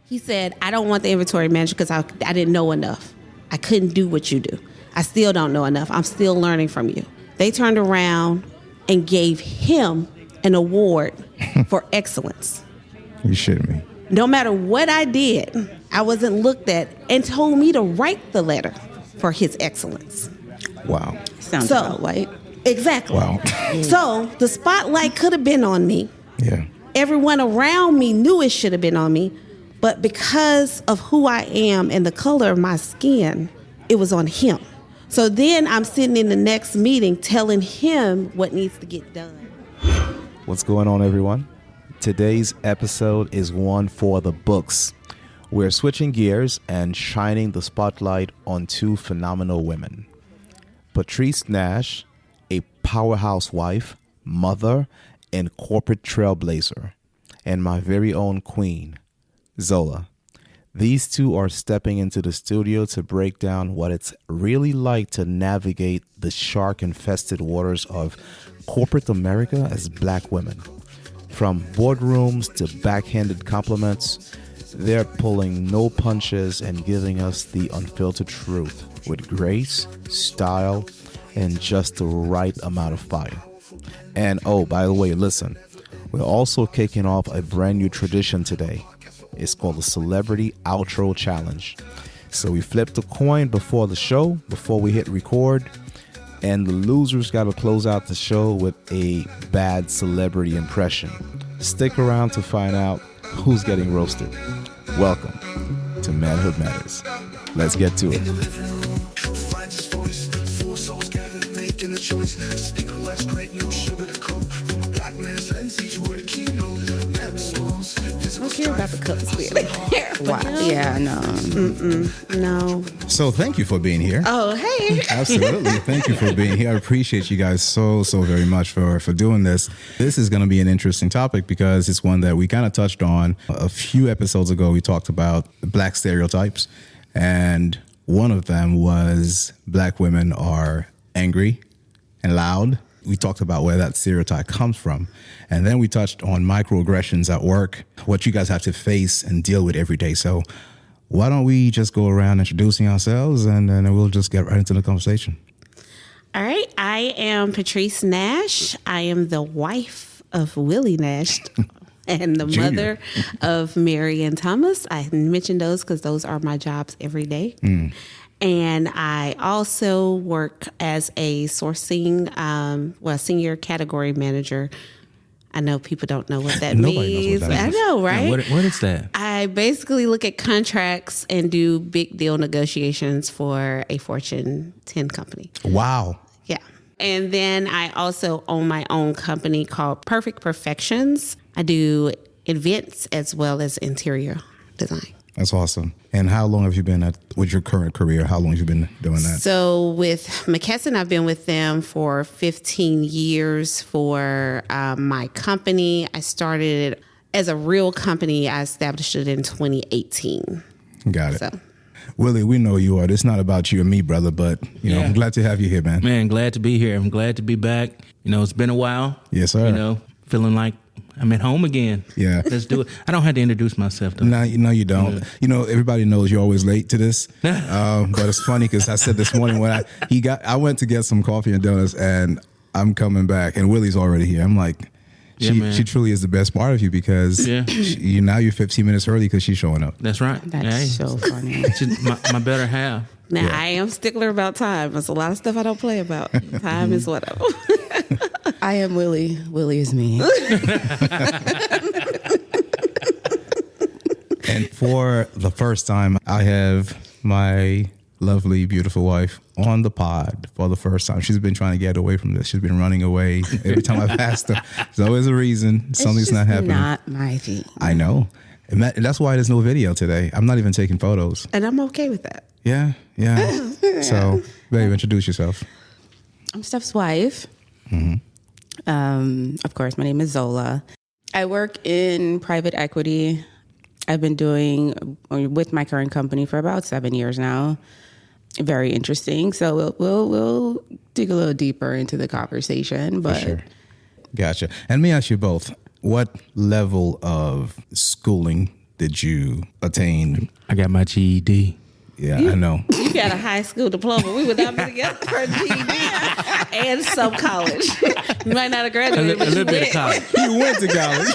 He said, I don't want the inventory manager because I didn't know enough. I couldn't do what you do. I still don't know enough. I'm still learning from you. They turned around and gave him an award for excellence. You shitting me. No matter what I did, I wasn't looked at and told me to write the letter for his excellence. Wow. Sounds about right. Exactly. Wow. So the spotlight could have been on me. Yeah. Everyone around me knew it should have been on me. But because of who I am and the color of my skin, it was on him. So then I'm sitting in the next meeting telling him what needs to get done. What's going on, everyone? Today's episode is one for the books. We're switching gears and shining the spotlight on two phenomenal women. Patrice Nash, a powerhouse wife, mother, and corporate trailblazer, and my very own queen, Zola. These two are stepping into the studio to break down what it's really like to navigate the shark-infested waters of corporate America as black women. From boardrooms to backhanded compliments, they're pulling no punches and giving us the unfiltered truth with grace, style, and just the right amount of fire. And oh, by the way, listen, we're also kicking off a brand new tradition today. It's called the Celebrity Outro Challenge. So we flipped a coin before the show, before we hit record, and the losers got to close out the show with a bad celebrity impression. Stick around to find out who's getting roasted. Welcome to Manhood Matters. Let's get to it. I don't care about the cups being Wow. Yeah, no. No. So thank you for being here. Oh, hey. Absolutely. Thank you for being here. I appreciate you guys so very much for doing this. This is going to be an interesting topic because it's one that we kind of touched on a few episodes ago. We talked about black stereotypes, and one of them was black women are angry and loud. We talked about where that stereotype comes from. And then we touched on microaggressions at work, what you guys have to face and deal with every day. So why don't we just go around introducing ourselves and then we'll just get right into the conversation. All right. I am Patrice Nash. I am the wife of Willie Nash and the Junior. mother of Mary and Thomas. I mentioned those because those are my jobs every day. And I also work as a sourcing, senior category manager. I know people don't know what that Nobody means. knows what that I know, right? Yeah, what is that? I basically look at contracts and do big deal negotiations for a Fortune 10 company. Wow. Yeah. And then I also own my own company called Perfect Perfections. I do events as well as interior design. That's awesome. And how long have you been with your current career? How long have you been doing that? So with McKesson, I've been with them for 15 years for my company. I started it as a real company. I established it in 2018. Got it. So. Willie, we know you are. It's not about you and me, brother, but Yeah. I'm glad to have you here, man. Man, glad to be here. I'm glad to be back. It's been a while. Yes, sir. Feeling like I'm at home again. Yeah. Let's do it. I don't have to introduce myself, though. No, you don't. Everybody knows you're always late to this. But it's funny because I said this morning when I went to get some coffee and donuts, and I'm coming back, and Willie's already here. I'm like, she truly is the best part of you because now you're 15 minutes early because she's showing up. That's right. That's so funny. She's my better half. Now, I am stickler about time. There's a lot of stuff I don't play about. Time is whatever. I am Willie. Willie is me. And for the first time, I have my lovely, beautiful wife on the pod for the first time. She's been trying to get away from this. She's been running away every time I've asked her. There's always a reason. Something's not happening. Not my thing. I know. And that's why there's no video today. I'm not even taking photos. And I'm okay with that. Yeah. So, babe, introduce yourself. I'm Steph's wife. Of course, my name is Zola. I work in private equity. I've been doing with my current company for about 7 years now. Very interesting. So we'll dig a little deeper into the conversation. But For sure. Gotcha. And let me ask you both, what level of schooling did you attain? I got my GED. Yeah, I know. You got a high school diploma. We would not be together for a GED and some college. You might not have graduated, A but little you bit did. of college. You went to college.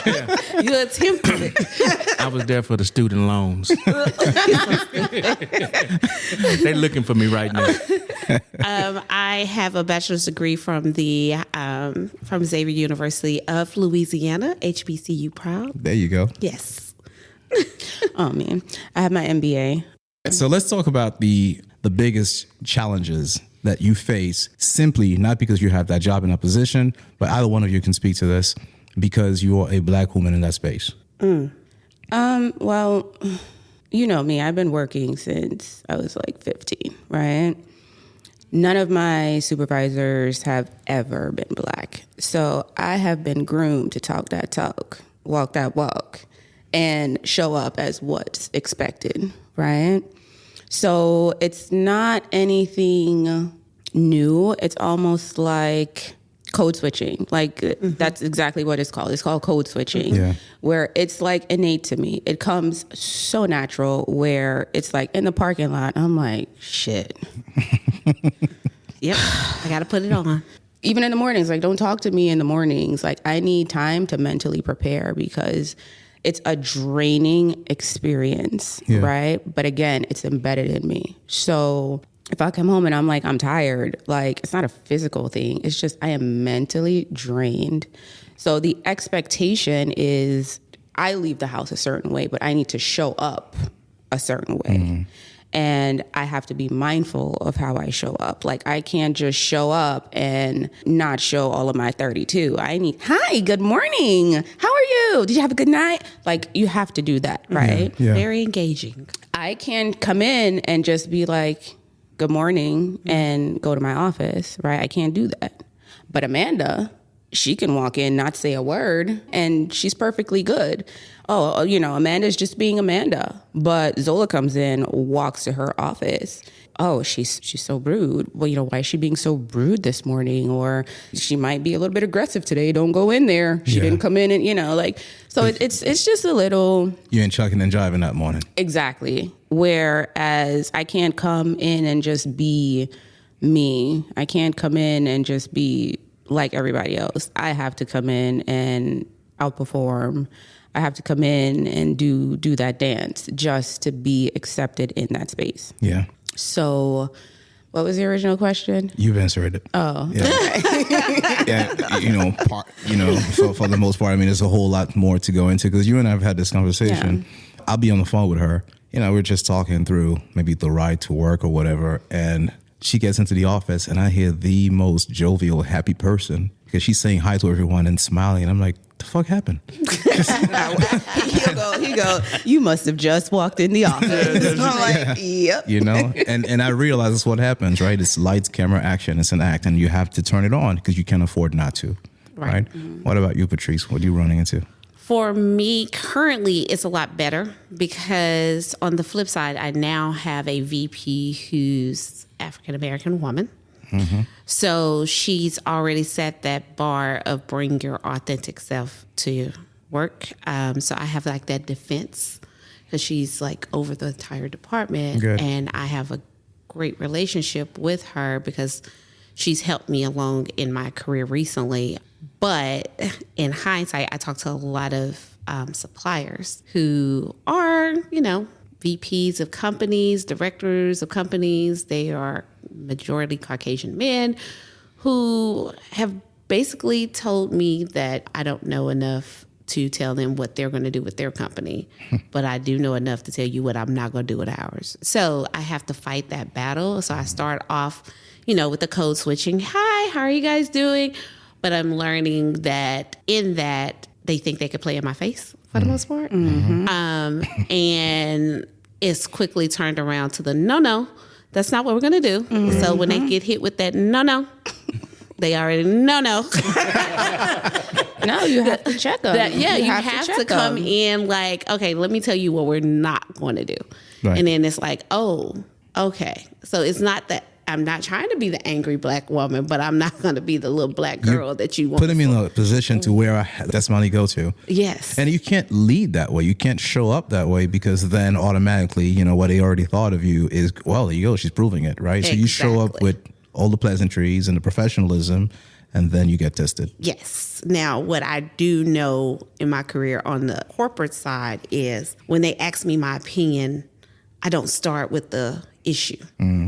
You attempted it. I was there for the student loans. They looking for me right now. I have a bachelor's degree from the from Xavier University of Louisiana, HBCU proud. There you go. Yes. Oh man, I have my MBA. So let's talk about the biggest challenges that you face, simply not because you have that job in a position, but either one of you can speak to this because you are a Black woman in that space. Well, you know me. I've been working since I was like 15, right? None of my supervisors have ever been Black. So I have been groomed to talk that talk, walk that walk, and show up as what's expected, right? So it's not anything new. It's almost like code switching. Like that's exactly what it's called. It's called code switching, Yeah. where it's like innate to me. It comes so natural where it's like in the parking lot, I'm like, shit. Yep. I got to put it on. Even in the mornings, like don't talk to me in the mornings. Like I need time to mentally prepare because it's a draining experience, right? But again, it's embedded in me. So if I come home and I'm like, I'm tired, like it's not a physical thing. It's just I am mentally drained. So the expectation is I leave the house a certain way, but I need to show up a certain way. And I have to be mindful of how I show up. Like I can't just show up and not show all of my 32. I need, hi, good morning. How are you? Did you have a good night? Like you have to do that, right? Yeah. Very engaging. I can't come in and just be like, good morning and go to my office, right? I can't do that. But Amanda, she can walk in, not say a word, and she's perfectly good. Oh, you know, Amanda's just being Amanda. But Zola comes in, walks to her office. Oh, she's so rude. Well, you know, why is she being so rude this morning? Or she might be a little bit aggressive today. Don't go in there. She didn't come in and, you know, like, so it's just a little. You ain't chucking and driving that morning. Exactly. Whereas I can't come in and just be me. I can't come in and just be like everybody else. I have to come in and outperform. I have to come in and do that dance just to be accepted in that space. Yeah. So what was the original question? You've answered it. Oh, yeah. Yeah, for the most part, I mean, there's a whole lot more to go into because you and I have had this conversation. Yeah. I'll be on the phone with her. You know, we're just talking through maybe the ride to work or whatever. And she gets into the office and I hear the most jovial, happy person because she's saying hi to everyone and smiling. And I'm like, the fuck happened? He'll go, you must have just walked in the office. I'm like, yep. You know, and I realize that's what happens, right? It's lights, camera, action. It's an act, and you have to turn it on because you can't afford not to, right? Mm-hmm. What about you, Patrice? What are you running into? For me, currently, it's a lot better because on the flip side, I now have a VP who's African-American woman. Mm-hmm. So she's already set that bar of bring your authentic self to work. So I have like that defense because she's like over the entire department. Good. And I have a great relationship with her because she's helped me along in my career recently. But in hindsight, I talked to a lot of suppliers who are, you know, VPs of companies, directors of companies. They are majority Caucasian men who have basically told me that I don't know enough to tell them what they're going to do with their company, but I do know enough to tell you what I'm not going to do with ours. So I have to fight that battle. So I start off, you know, with the code switching. Hi, how are you guys doing? But I'm learning that in that they think they could play in my face for the most part. Mm-hmm. And it's quickly turned around to the no, that's not what we're going to do. Mm-hmm. So when they get hit with that no, they already no. No, you have to check them. You have to come in like, okay, let me tell you what we're not going to do. Right. And then it's like, oh, okay. So it's not that I'm not trying to be the angry black woman, but I'm not going to be the little black girl that you want. Put me in a position to where that's my go to. Yes. And you can't lead that way. You can't show up that way, because then automatically, you know, what they already thought of you is, well, there you go, she's proving it, right? So you show up with all the pleasantries and the professionalism, and then you get tested. Yes. Now, what I do know in my career on the corporate side is when they ask me my opinion, I don't start with the issue.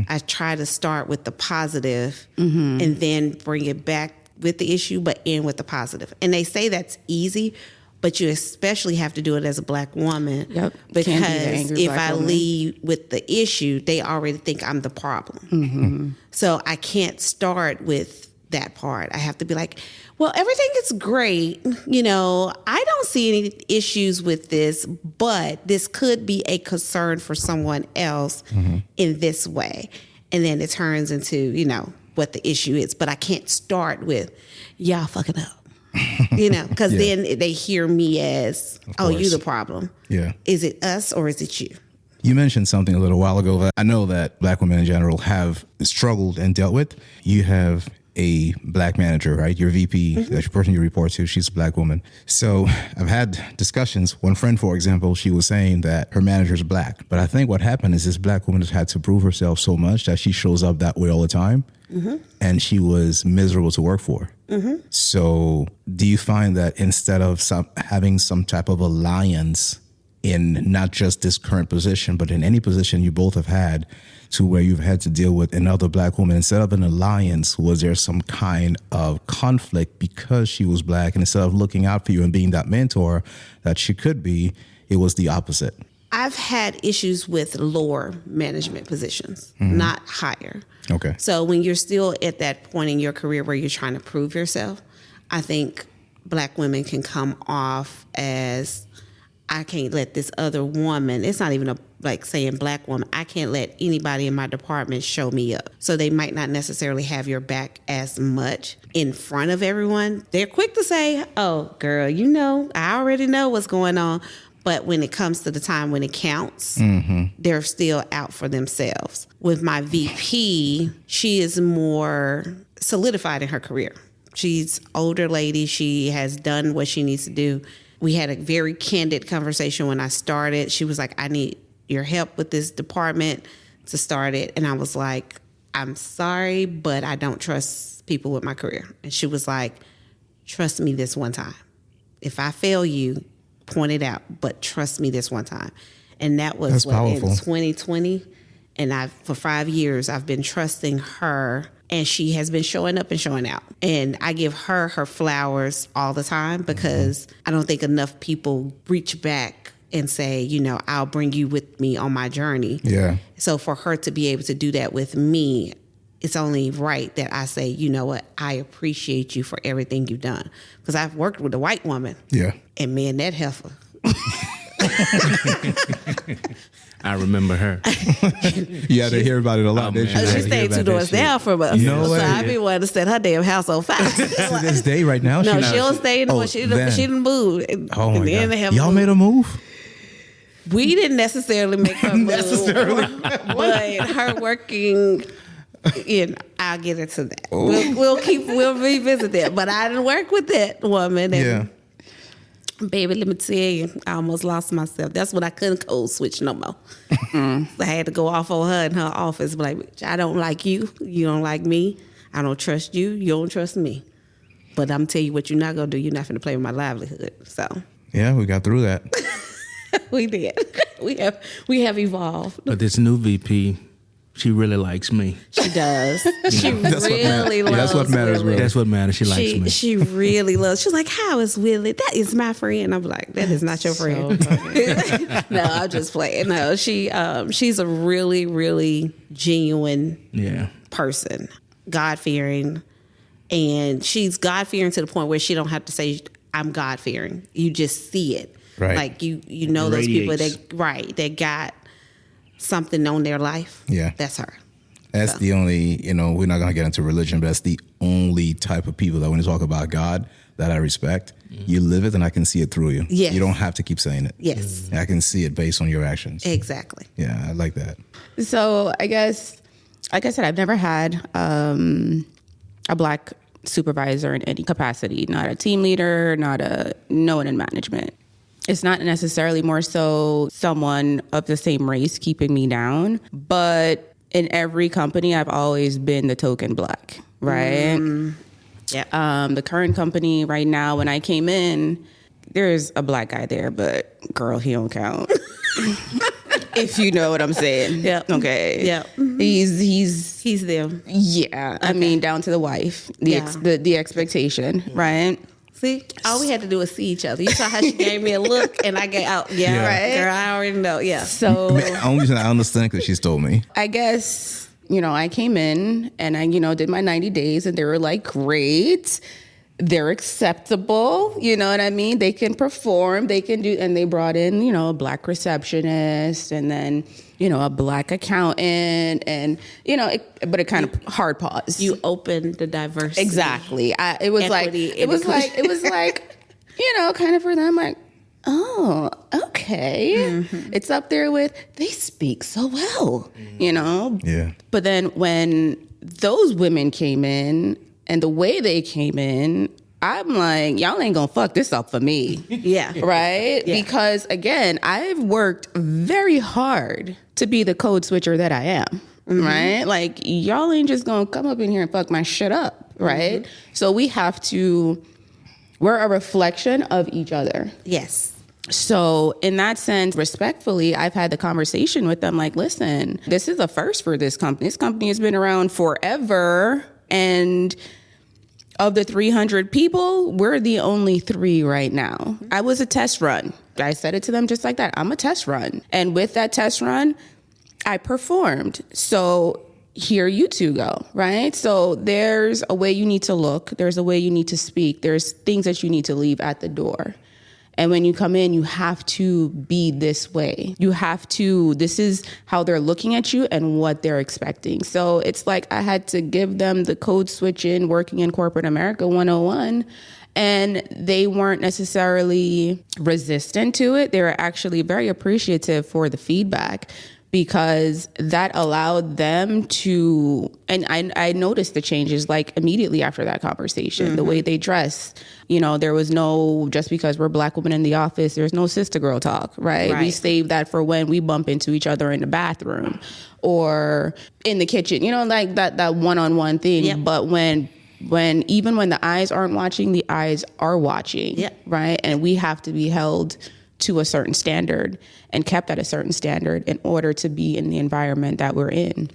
I try to start with the positive and then bring it back with the issue, but end with the positive. And they say that's easy, but you especially have to do it as a black woman. Yep. Because if I lead with the issue, they already think I'm the problem. So I can't start with that part. I have to be like, well, everything is great. You know, I don't see any issues with this, but this could be a concern for someone else in this way. And then it turns into, you know, what the issue is. But I can't start with, y'all fucking up. You know, because then they hear me as, oh, you the problem. Yeah. Is it us or is it you? You mentioned something a little while ago that I know that black women in general have struggled and dealt with. You have a black manager, right? Your VP, the person you report to, she's a black woman. So I've had discussions. One friend, for example, she was saying that her manager's black. But I think what happened is this black woman has had to prove herself so much that she shows up that way all the time. And she was miserable to work for. So do you find that instead of having some type of alliance in not just this current position, but in any position you both have had to where you've had to deal with another black woman, instead of an alliance, was there some kind of conflict because she was black, and instead of looking out for you and being that mentor that she could be, it was the opposite? I've had issues with lower management positions, not higher. Okay. So when you're still at that point in your career where you're trying to prove yourself, I think black women can come off as, I can't let this other woman, it's not even like saying black woman, I can't let anybody in my department show me up. So they might not necessarily have your back as much in front of everyone. They're quick to say, oh, girl, you know, I already know what's going on. But when it comes to the time when it counts, they're still out for themselves. With my VP, she is more solidified in her career. She's an older lady. She has done what she needs to do. We had a very candid conversation when I started. She was like, I need your help with this department to start it. And I was like, I'm sorry, but I don't trust people with my career. And she was like, trust me this one time. If I fail you, point it out, but trust me this one time. And that was in 2020. And for 5 years, I've been trusting her, and she has been showing up and showing out. And I give her flowers all the time, because I don't think enough people reach back and say, you know, I'll bring you with me on my journey. Yeah. So for her to be able to do that with me, it's only right that I say, you know what, I appreciate you for everything you've done. Because I've worked with a white woman. Yeah. And man, that heifer. I remember her. You had to hear about it a lot, didn't you? She stayed 2 doors down from us. No way. So I be wanting to set her damn house on fire. To this day, right now? No, she don't stay anymore. She didn't move. Oh, my God. Y'all moved. made a move? We didn't necessarily make her move. But her working... You know, I'll get into that. We'll revisit that. But I didn't work with that woman. And baby, let me tell you, I almost lost myself. That's when I couldn't code switch no more. So I had to go off on her in her office. Like, I don't like you. You don't like me. I don't trust you. You don't trust me. But I'm telling you what you're not gonna do. You're not gonna play with my livelihood. So yeah, we got through that. we did. We have evolved. But this new VP, she really likes me. She does. She really loves That's what matters, Willie. really. That's what matters. She likes me. She really loves. She's like, how is Willie? That is my friend. I'm like, that is not your friend. No, I'm just playing. No, she's a really, really genuine person, God-fearing. And she's God-fearing to the point where she don't have to say, I'm God-fearing. You just see it. Right. Like, you know those people that got something on their life. Yeah. That's her. That's the only, we're not going to get into religion, but that's the only type of people that when you talk about God that I respect. You live it and I can see it through you. Yes. You don't have to keep saying it. Yes. I can see it based on your actions. Exactly. Yeah, I like that. So I guess like I said, I've never had a Black supervisor in any capacity, not a team leader, no one in management. It's not necessarily more so someone of the same race keeping me down, but in every company, I've always been the token Black, right? Yeah. The current company right now, when I came in, there's a Black guy there, but girl, he don't count. If you know what I'm saying. Yeah. Okay. Yeah. He's them. Yeah. Okay. I mean, down to the wife, the expectation, right? See, all we had to do was see each other. You saw how she gave me a look, and I gave out. Yeah, right. Girl, I already know. Yeah. So the only reason I understand because she's told me. I guess I came in and I did my 90 days, and they were like, great. They're acceptable, you know what I mean? They can perform, they can do, and they brought in, a Black receptionist and then, a Black accountant and, but it kind of hard pause. You opened the diversity. Exactly. It was like, kind of for them, like, oh, okay. Mm-hmm. It's up there with, they speak so well, Yeah. But then when those women came in, and the way they came in, I'm like, y'all ain't gonna fuck this up for me. Yeah. Right? Yeah. Because again, I've worked very hard to be the code switcher that I am. Mm-hmm. Right? Like, y'all ain't just gonna come up in here and fuck my shit up. Right? Mm-hmm. So we're a reflection of each other. Yes. So in that sense, respectfully, I've had the conversation with them like, listen, this is a first for this company. This company has been around forever. And of the 300 people, we're the only 3 right now. I was a test run. I said it to them just like that. I'm a test run. And with that test run, I performed. So here you two go, right? So there's a way you need to look. There's a way you need to speak. There's things that you need to leave at the door. And when you come in, you have to be this way. This is how they're looking at you and what they're expecting. So it's like I had to give them the code switch in working in corporate America 101. And they weren't necessarily resistant to it. They were actually very appreciative for the feedback, because that allowed them to, and I noticed the changes like immediately after that conversation, mm-hmm. the way they dress. There was no, just because we're Black women in the office, there's no sister girl talk, right? We save that for when we bump into each other in the bathroom or in the kitchen, like that one-on-one thing. Yep. But when the eyes aren't watching, the eyes are watching, yep. right? And we have to be held to a certain standard and kept at a certain standard in order to be in the environment that we're in.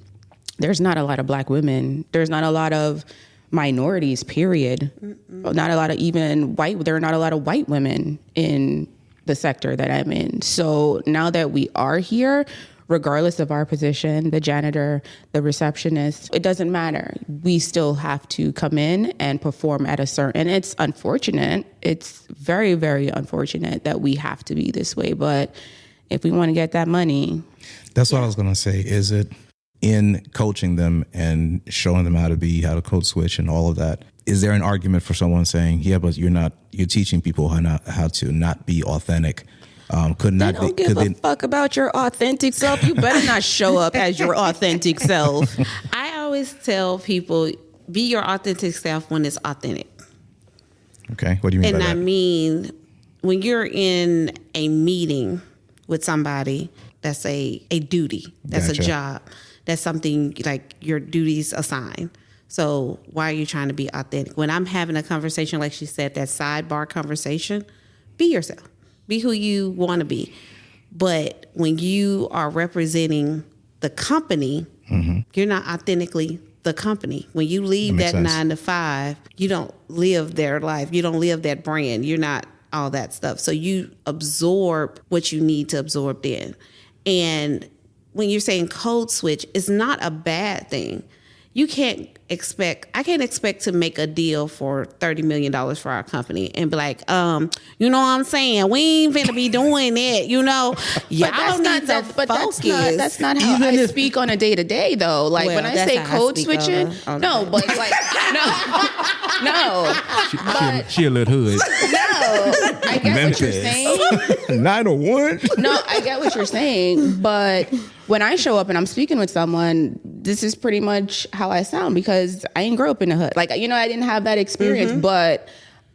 There's not a lot of Black women. There's not a lot of minorities, period. Mm-mm. Not a lot of even white. There are not a lot of white women in the sector that I'm in. So now that we are here, regardless of our position, the janitor, the receptionist, it doesn't matter. We still have to come in and perform at a certain, and it's unfortunate. It's very, very unfortunate that we have to be this way. But if we want to get that money. That's what I was going to say. Is it in coaching them and showing them how to code switch and all of that? Is there an argument for someone saying, yeah, but you're teaching people how to not be authentic? They don't give a fuck about your authentic self. You better not show up as your authentic self. I always tell people, be your authentic self when it's authentic. Okay, what do you mean by that? And I mean, when you're in a meeting with somebody, that's a duty. That's gotcha. A job. That's something like your duties assigned. So why are you trying to be authentic? When I'm having a conversation, like she said, that sidebar conversation, be yourself. Be who you want to be. But when you are representing the company, mm-hmm. you're not authentically the company. When you leave that 9 to 5, you don't live their life. You don't live that brand. You're not all that stuff. So you absorb what you need to absorb then. And when you're saying code switch, it's not a bad thing. I can't expect to make a deal for $30 million for our company and be like, you know what I'm saying? We ain't finna be doing that, Y'all need to focus. That's not how I speak on a day-to-day, though. Like, when I say code switching, no, but like, no. No, She a little hood. no, I get what you're saying. 901. No, I get what you're saying, but when I show up and I'm speaking with someone, this is pretty much how I sound because I ain't grow up in the hood. Like, I didn't have that experience, but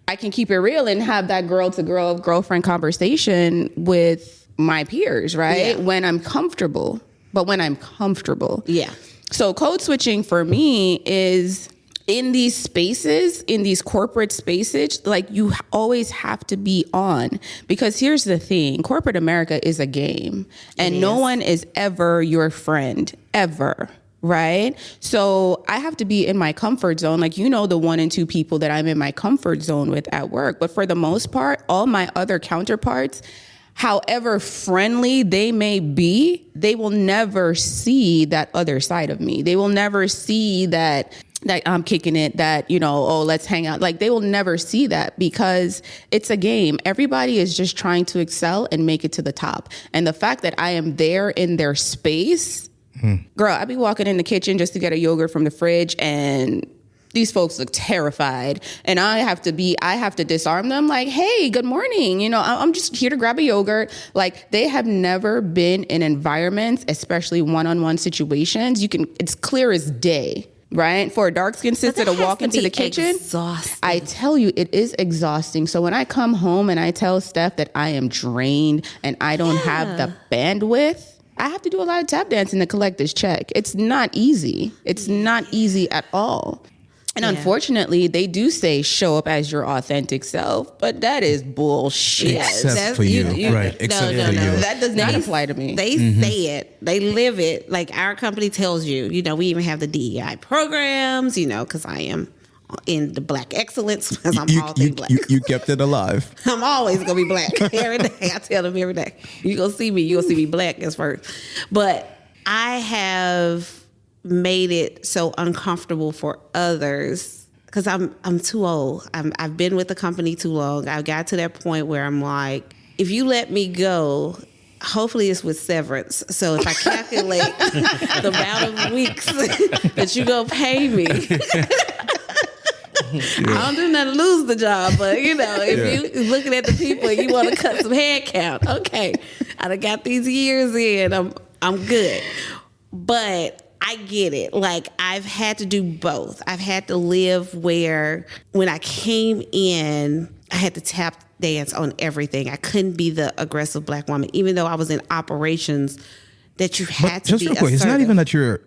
I can keep it real and have that girl-to-girl girlfriend conversation with my peers, right? Yeah. When I'm comfortable. But when I'm comfortable. Yeah. So code switching for me is in these spaces, in these corporate spaces, like you always have to be on, because here's the thing, corporate America is a game and no one is ever your friend, ever. Right? So I have to be in my comfort zone. Like, the 1 and 2 people that I'm in my comfort zone with at work. But for the most part, all my other counterparts, however friendly they may be, they will never see that other side of me. They will never see that I'm kicking it, that, let's hang out. Like, they will never see that because it's a game. Everybody is just trying to excel and make it to the top. And the fact that I am there in their space, girl, I be walking in the kitchen just to get a yogurt from the fridge and these folks look terrified, and I have to disarm them. Like, hey, good morning. I'm just here to grab a yogurt. Like, they have never been in environments, especially one-on-one situations. It's clear as day, right? For a dark-skinned sister to walk into the kitchen, exhausting. I tell you, it is exhausting. So when I come home and I tell Steph that I am drained and I don't have the bandwidth, I have to do a lot of tap dancing to collect this check. It's not easy. It's not easy at all. And unfortunately, they do say show up as your authentic self, but that is bullshit. Except for you. Right. Except for you. That does not apply to me. They say it. They live it. Like, our company tells you, we even have the DEI programs, because I am in the Black excellence, because I'm all things Black. You kept it alive. I'm always going to be Black every day. I tell them every day. You're going to see me Black as first. But I have made it so uncomfortable for others because I'm too old. I've been with the company too long. I got to that point where I'm like, if you let me go, hopefully it's with severance. So if I calculate the amount of weeks that you gonna pay me, I don't do nothing to lose the job. But if you looking at the people and you want to cut some head count, okay, I done got these years in. I'm good, but I get it. Like, I've had to do both. I've had to live where when I came in, I had to tap dance on everything. I couldn't be the aggressive Black woman, even though I was in operations that you had to be assertive. It's not even that you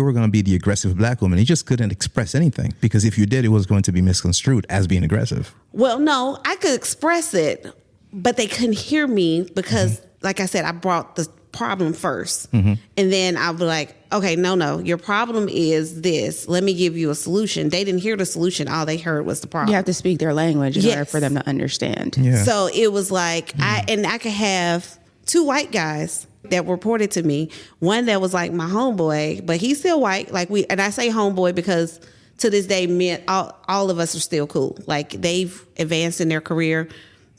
were going to be the aggressive Black woman. You just couldn't express anything because if you did, it was going to be misconstrued as being aggressive. Well, no, I could express it, but they couldn't hear me because, like I said, I brought the problem first. And then I'll be like, okay, no, your problem is this. Let me give you a solution. They didn't hear the solution. All they heard was the problem. You have to speak their language in order for them to understand. Yeah. So it was like, I could have 2 white guys that reported to me. One that was like my homeboy, but he's still white. And I say homeboy because to this day, men, all of us are still cool. Like, they've advanced in their career.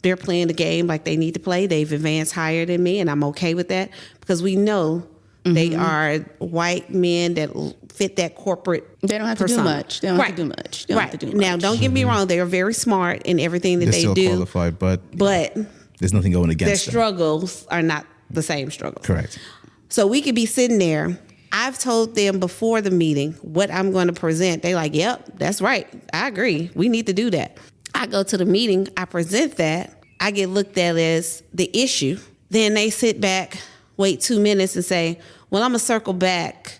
They're playing the game like they need to play. They've advanced higher than me, and I'm okay with that because we know they are white men that fit that corporate They don't have to do much. They don't have to do much. They don't have to do much. Now, don't get me wrong. They are very smart in everything that they still do. Qualified, but there's nothing going against their struggles are not the same struggles. Correct. So we could be sitting there. I've told them before the meeting what I'm going to present. They're like, yep, that's right. I agree. We need to do that. I go to the meeting, I present that, I get looked at as the issue. Then they sit back, wait 2 minutes and say, well, I'm going to circle back.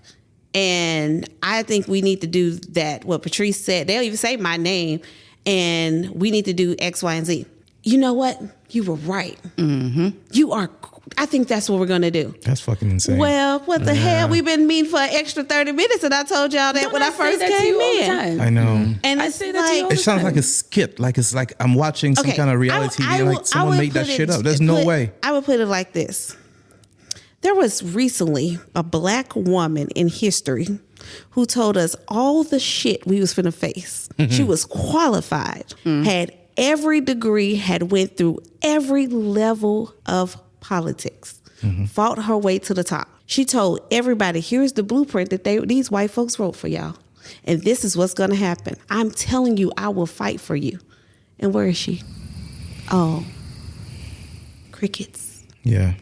And I think we need to do that. What Patrice said, they'll even say my name, and we need to do X, Y, and Z. You know what? You were right. You are. I think that's what we're going to do. That's fucking insane. Well, what the hell? We've been meeting for an extra 30 minutes, and I told y'all that when I first came in. I know. And I say that to you all It the sounds time. like a skit. Like it's like I'm watching some kind of reality TV. Like someone made that shit up. There's no way. I would put it like this. There was recently a Black woman in history who told us all the shit we was finna face. She was qualified, had every degree, had went through every level of politics, fought her way to the top. She told everybody, here's the blueprint that these white folks wrote for y'all. And this is what's going to happen. I'm telling you, I will fight for you. And where is she? Oh, crickets. Yeah.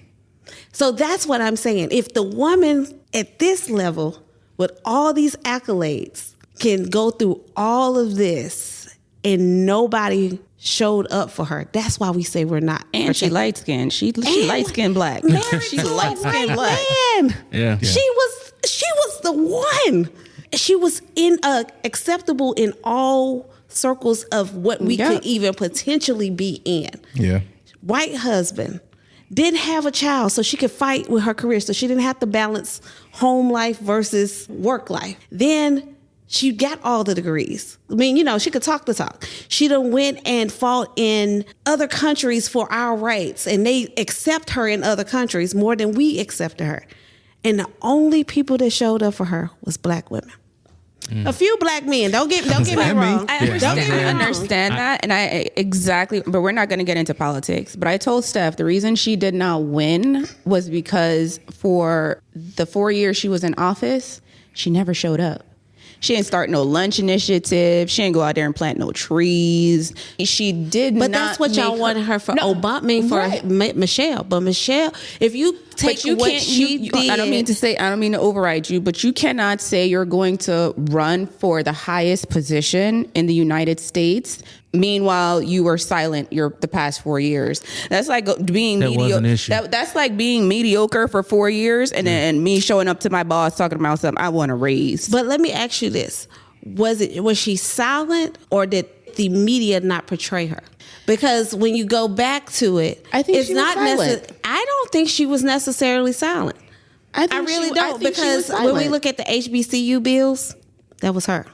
So that's what I'm saying. If the woman at this level with all these accolades can go through all of this and nobody showed up for her, that's why we say we're not. And she light skinned. She light skinned black. She light skinned black. Man. Yeah. She was the one. She was acceptable in all circles of what we could even potentially be in. Yeah. White husband, didn't have a child, so she could fight with her career, so she didn't have to balance home life versus work life. Then she got all the degrees. I mean, she could talk the talk. She done went and fought in other countries for our rights, and they accept her in other countries more than we accepted her. And the only people that showed up for her was black women. A few black men. Don't get me wrong. I understand that, and but we're not going to get into politics. But I told Steph the reason she did not win was because for the 4 years she was in office, she never showed up. She didn't start no lunch initiative. She didn't go out there and plant no trees. She did not. But that's what y'all wanted her for Obama, for Michelle. But Michelle, if you take what she did, I don't mean to override you, but you cannot say you're going to run for the highest position in the United States. Meanwhile, you were silent the past 4 years. That's like being mediocre. That's like being mediocre for 4 years, and then me showing up to my boss talking about something I want to raise. But let me ask you this: was she silent, or did the media not portray her? Because when you go back to it, I think it's not silent. I don't think she was necessarily silent. I really don't, because when we look at the HBCU bills, that was her.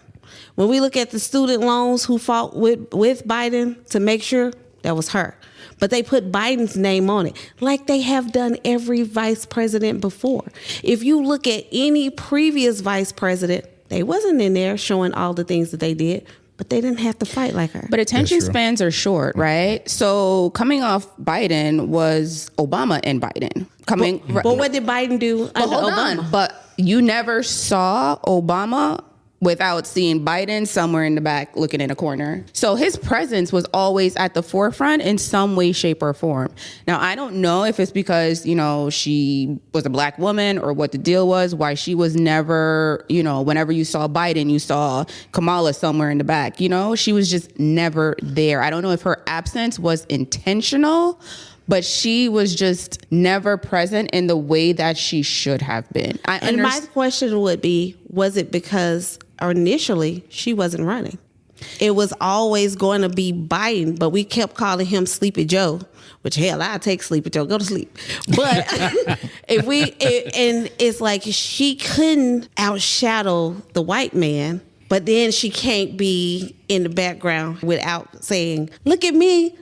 When we look at the student loans who fought with Biden to make sure, that was her. But they put Biden's name on it, like they have done every vice president before. If you look at any previous vice president, they wasn't in there showing all the things that they did, but they didn't have to fight like her. But attention spans are short, right? So coming off Biden was Obama and Biden. But what did Biden do under Obama? But you never saw Obama without seeing Biden somewhere in the back looking in a corner. So his presence was always at the forefront in some way, shape, or form. Now, I don't know if it's because, she was a black woman or what the deal was, why she was never, whenever you saw Biden, you saw Kamala somewhere in the back. She was just never there. I don't know if her absence was intentional, but she was just never present in the way that she should have been. And my question would be, was it because initially she wasn't running? It was always going to be Biden, but we kept calling him Sleepy Joe, which hell, I'll take Sleepy Joe, go to sleep. But and it's like she couldn't outshadow the white man, but then she can't be in the background without saying, look at me,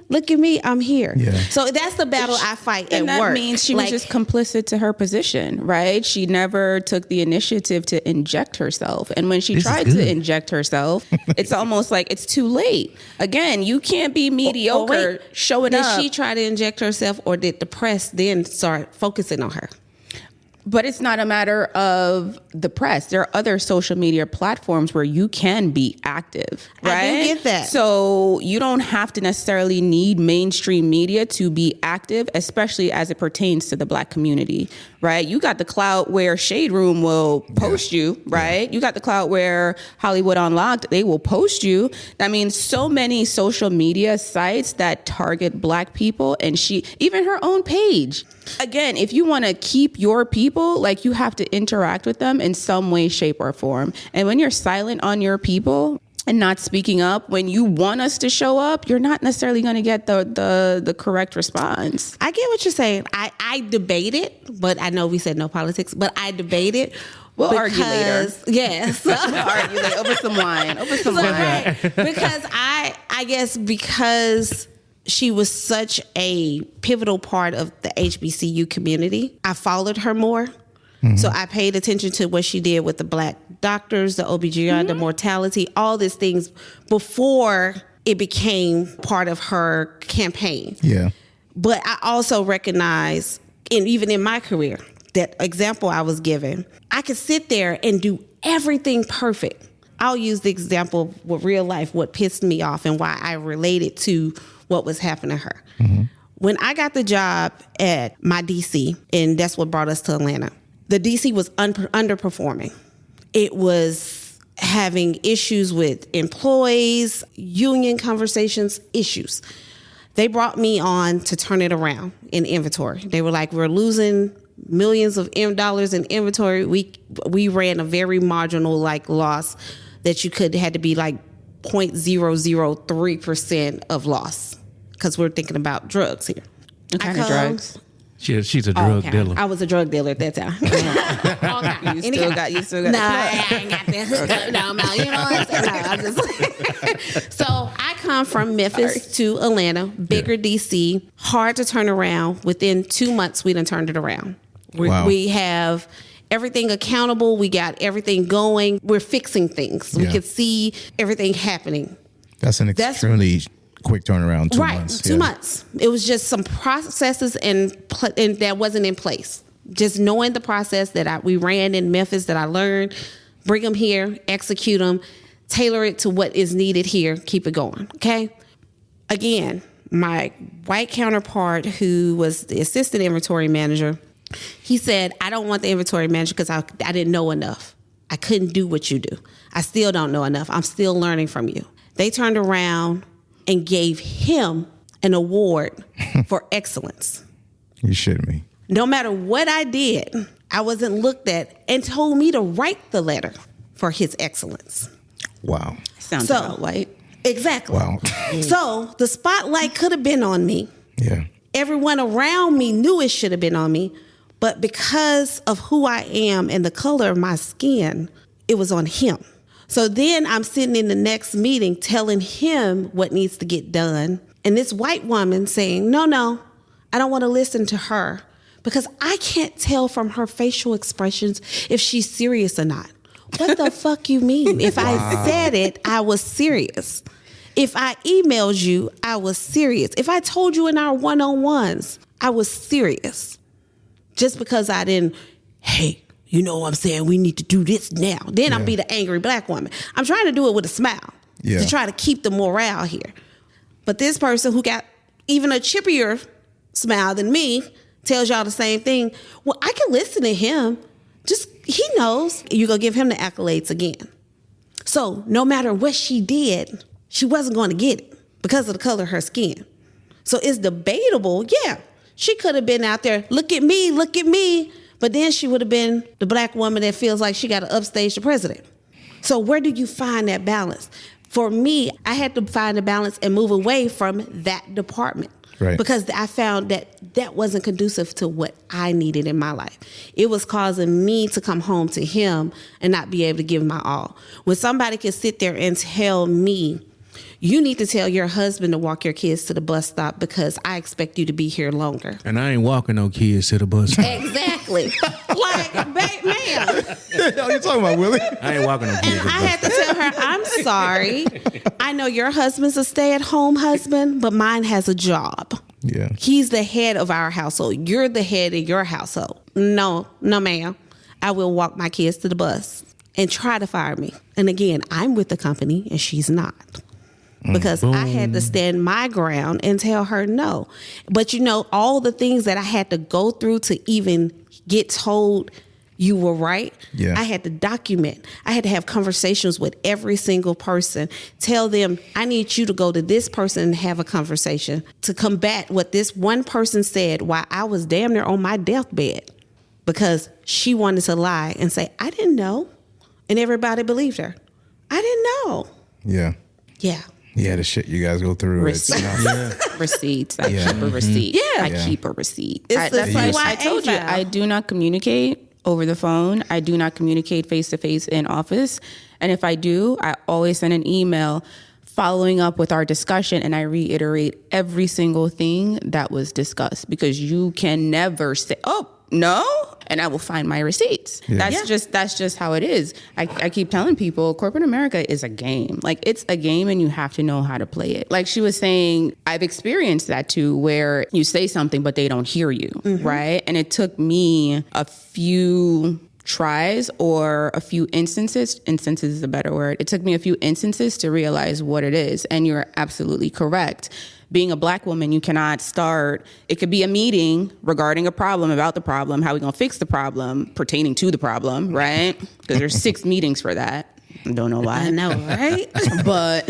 I'm here. Yeah. So that's the battle I fight at work. And that means she was just complicit to her position, right? She never took the initiative to inject herself. And when she tried to inject herself, it's almost like it's too late. Again, you can't be mediocre showing up. Did she try to inject herself, or did the press then start focusing on her? But it's not a matter of the press. There are other social media platforms where you can be active, right? I do get that. So you don't have to necessarily need mainstream media to be active, especially as it pertains to the Black community, right? You got the clout where Shade Room will post you, right? Yeah. You got the clout where Hollywood Unlocked, they will post you. I mean, so many social media sites that target Black people, and even her own page. Again, if you want to keep your people, like, you have to interact with them in some way, shape, or form. And when you're silent on your people and not speaking up when you want us to show up, you're not necessarily going to get the correct response. I get what you're saying. I debate it, but I know we said no politics, but I debate it. We'll argue later. Yes. We'll argue later over some wine. Because I guess because she was such a pivotal part of the HBCU community, I followed her more. Mm-hmm. So I paid attention to what she did with the Black doctors, the OBGYN, the mortality, all these things before it became part of her campaign. Yeah. But I also recognize, and even in my career, that example I was given, I could sit there and do everything perfect. I'll use the example with real life, what pissed me off and why I related to what was happening to her. Mm-hmm. When I got the job at my DC, and that's what brought us to Atlanta, the DC was underperforming. It was having issues with employees, union conversations, issues. They brought me on to turn it around in inventory. They were like, we're losing millions of dollars in inventory. We ran a very marginal loss that had to be 0.003% of loss, because we're thinking about drugs here. What kind of drugs? She's a drug dealer. I was a drug dealer at that time. You still got no, I ain't got that hookup. No, you know what I'm saying? No, so I come from Memphis to Atlanta, bigger DC, hard to turn around. Within 2 months, we done turned it around. We have everything accountable. We got everything going. We're fixing things. We could see everything happening. That's an extremely quick turnaround. 2 months. 2 months. It was just some processes and that wasn't in place. Just knowing the process that we ran in Memphis that I learned, bring them here, execute them, tailor it to what is needed here, keep it going. Okay. Again, my white counterpart, who was the assistant inventory manager, he said, I don't want the inventory manager because I didn't know enough. I couldn't do what you do. I still don't know enough. I'm still learning from you. They turned around and gave him an award for excellence. You shitting me. No matter what I did, I wasn't looked at, and told me to write the letter for his excellence. Wow. Sounds about white. Exactly. Wow. So the spotlight could have been on me. Yeah. Everyone around me knew it should have been on me, but because of who I am and the color of my skin, it was on him. So then I'm sitting in the next meeting telling him what needs to get done. And this white woman saying, no, I don't want to listen to her because I can't tell from her facial expressions if she's serious or not. What the fuck you mean? If I said it, I was serious. If I emailed you, I was serious. If I told you in our one-on-ones, I was serious. Just because I didn't, hey, you know what I'm saying? We need to do this now. Then I'll be the angry black woman. I'm trying to do it with a smile to try to keep the morale here. But this person who got even a chippier smile than me tells y'all the same thing. Well, I can listen to him. Just, he knows. You're going to give him the accolades again. So no matter what she did, she wasn't going to get it because of the color of her skin. So it's debatable. Yeah, she could have been out there, look at me. But then she would have been the black woman that feels like she got to upstage the president. So where do you find that balance? For me, I had to find a balance and move away from that department. Right. Because I found that wasn't conducive to what I needed in my life. It was causing me to come home to him and not be able to give my all. When somebody can sit there and tell me, you need to tell your husband to walk your kids to the bus stop because I expect you to be here longer. And I ain't walking no kids to the bus stop. Exactly. Ma'am. What are you talking about, Willie? I ain't walking no kids. And I had to tell her, I'm sorry. I know your husband's a stay-at-home husband, but mine has a job. Yeah. He's the head of our household. You're the head of your household. No, ma'am. I will walk my kids to the bus and try to fire me. And again, I'm with the company and she's not. Because I had to stand my ground and tell her no. But all the things that I had to go through to even get told you were right, I had to document. I had to have conversations with every single person. Tell them, I need you to go to this person and have a conversation to combat what this one person said while I was damn near on my deathbed. Because she wanted to lie and say, I didn't know. And everybody believed her. I didn't know. Yeah. Yeah. Yeah, the shit you guys go through. Receipts. I keep a receipt. Yeah. I keep a receipt. It's That's why I CYA told you, file. I do not communicate over the phone. I do not communicate face-to-face in office. And if I do, I always send an email following up with our discussion, and I reiterate every single thing that was discussed, because you can never say, oh, no, and I will find my receipts. Yeah. That's just how it is. I keep telling people, corporate America is a game. Like, it's a game and you have to know how to play it. Like she was saying, I've experienced that too, where you say something, but they don't hear you, right? And it took me a few tries or a few instances is a better word. It took me a few instances to realize what it is. And you're absolutely correct. Being a Black woman, you cannot start, it could be a meeting regarding a problem, about the problem, how we going to fix the problem, pertaining to the problem, right? Because there's 6 meetings for that. I don't know why. I know, right? But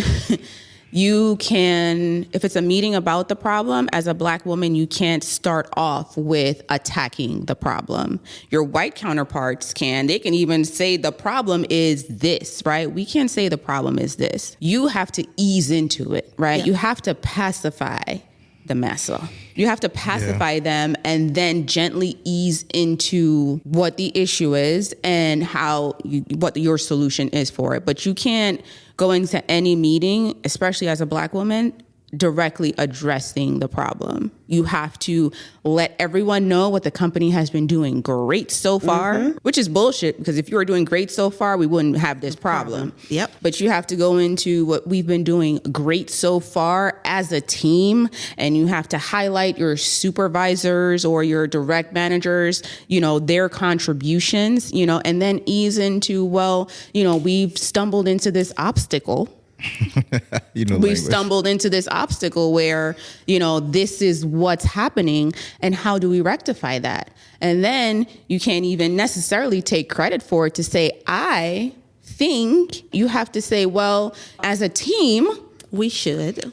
you can, if it's a meeting about the problem, as a Black woman, you can't start off with attacking the problem. Your white counterparts can. They can even say the problem is this, right? We can't say the problem is this. You have to ease into it, right? Yeah. You have to pacify the massa. You have to pacify them and then gently ease into what the issue is and what your solution is for it. But you can't go into any meeting, especially as a Black woman, directly addressing the problem. You have to let everyone know what the company has been doing great so far, which is bullshit, because if you were doing great so far, we wouldn't have this problem. Yep. But you have to go into what we've been doing great so far as a team, and you have to highlight your supervisors or your direct managers, their contributions, and then ease into, we've stumbled into this obstacle. We've stumbled into this obstacle where, this is what's happening, and how do we rectify that? And then you can't even necessarily take credit for it to say, I think. You have to say, well, as a team, we should,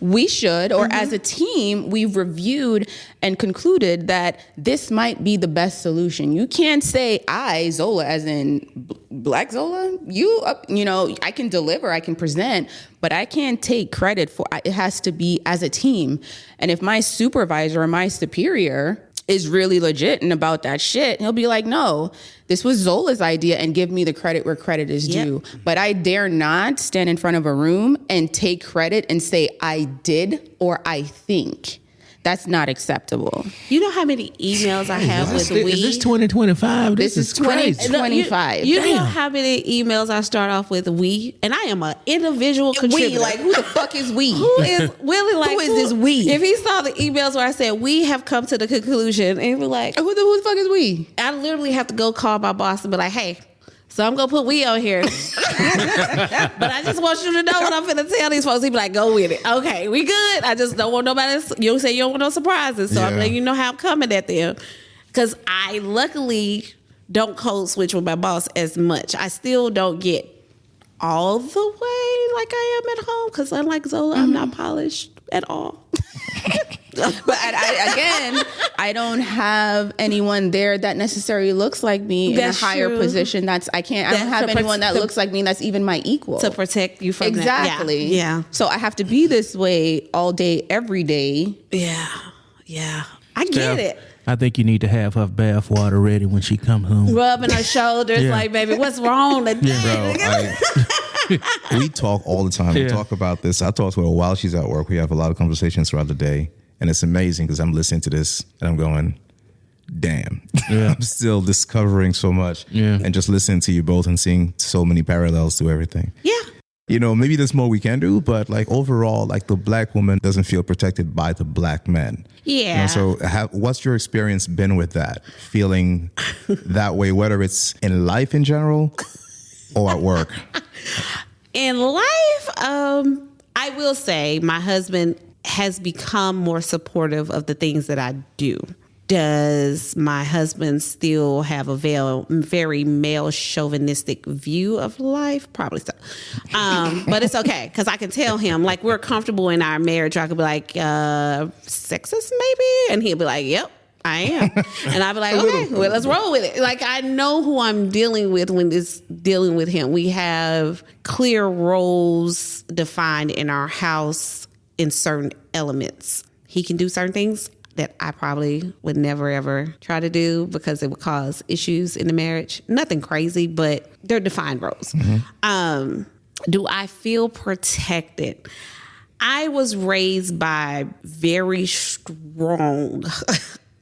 or as a team, we've reviewed and concluded that this might be the best solution. You can't say I, Zola, as in Black Zola, I can deliver, I can present, but I can't take credit for it. It has to be as a team. And if my supervisor or my superior is really legit and about that shit, he'll be like, no, this was Zola's idea, and give me the credit where credit is due. But I dare not stand in front of a room and take credit and say I did or I think. That's not acceptable. You know how many emails I have with we? Is this 2025? This is 2025. You know how many emails I start off with we? And I am an individual contributor. We, like, who the fuck is we? Who is Willie? Like, who is this we? If he saw the emails where I said we have come to the conclusion, and he'd be like, who the fuck is we? I literally have to go call my boss and be like, hey, so I'm going to put we on here. But I just want you to know what I'm finna tell these folks. He'd be like, go with it. Okay, we good. I just don't want nobody, you say you don't want no surprises. So I'm letting you know how I'm coming at them. Because I luckily don't code switch with my boss as much. I still don't get all the way like I am at home. Because unlike Zola, I'm not polished at all. But I don't have anyone there that necessarily looks like me in a higher position. I don't have anyone that looks like me that's even my equal. To protect you from exactly. that. Yeah. So I have to be this way all day, every day. Yeah. I get it. I think you need to have her bath water ready when she comes home. Rubbing her shoulders like, baby, what's wrong today? We talk all the time. We talk about this. I talk to her while she's at work. We have a lot of conversations throughout the day. And it's amazing because I'm listening to this and I'm going, damn. I'm still discovering so much. And just listening to you both and seeing so many parallels to everything. Yeah. Maybe there's more we can do, but like overall, like the Black woman doesn't feel protected by the Black men. Yeah. So what's your experience been with that? Feeling that way, whether it's in life in general or at work? In life, I will say my husband has become more supportive of the things that I do. Does my husband still have a very male chauvinistic view of life? Probably so. But it's okay because I can tell him, like, we're comfortable in our marriage. I could be like, sexist maybe? And he'll be like, yep, I am. And I'll be like, okay, well, let's roll with it. Like, I know who I'm dealing with when it's dealing with him. We have clear roles defined in our house in certain elements. He can do certain things that I probably would never, ever try to do because it would cause issues in the marriage. Nothing crazy, but they're defined roles. Do I feel protected? I was raised by very strong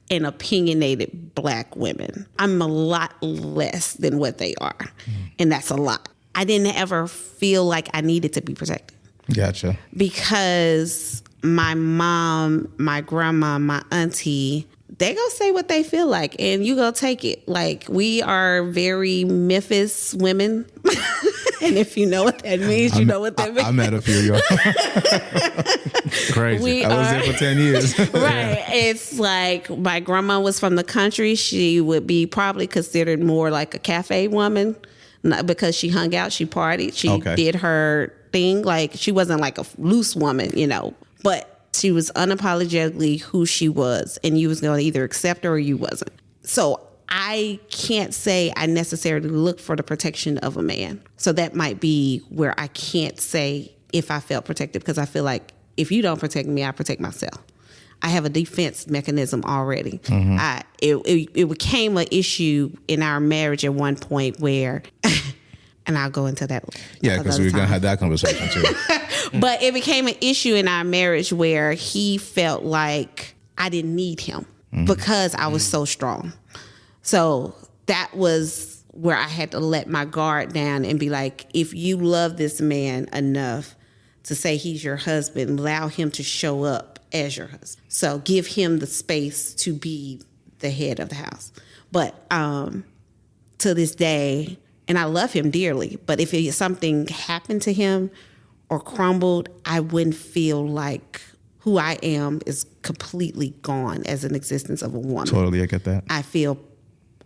and opinionated Black women. I'm a lot less than what they are, and that's a lot. I didn't ever feel like I needed to be protected. Gotcha. Because my mom, my grandma, my auntie, they gonna say what they feel like, and you gonna take it. Like, we are very Memphis women. And if you know what that means, you know what that means. I met a few of y'all. Crazy. I was there for 10 years. Right. It's like, my grandma was from the country. She would be probably considered more like a cafe woman, not because she hung out, she partied, she did her thing. Like, she wasn't like a loose woman, you know, but she was unapologetically who she was, and you was going to either accept her or you wasn't. So I can't say I necessarily look for the protection of a man. So that might be where I can't say if I felt protected, because I feel like if you don't protect me, I protect myself. I have a defense mechanism already. It became an issue in our marriage at one point where, and I'll go into that. Yeah, because we're going to have that conversation too. But it became an issue in our marriage where he felt like I didn't need him because I was so strong. So that was where I had to let my guard down and be like, if you love this man enough to say he's your husband, allow him to show up as your husband. So give him the space to be the head of the house. But to this day, and I love him dearly, but if something happened to him or crumbled, I wouldn't feel like who I am is completely gone as an existence of a woman. Totally, I get that. I feel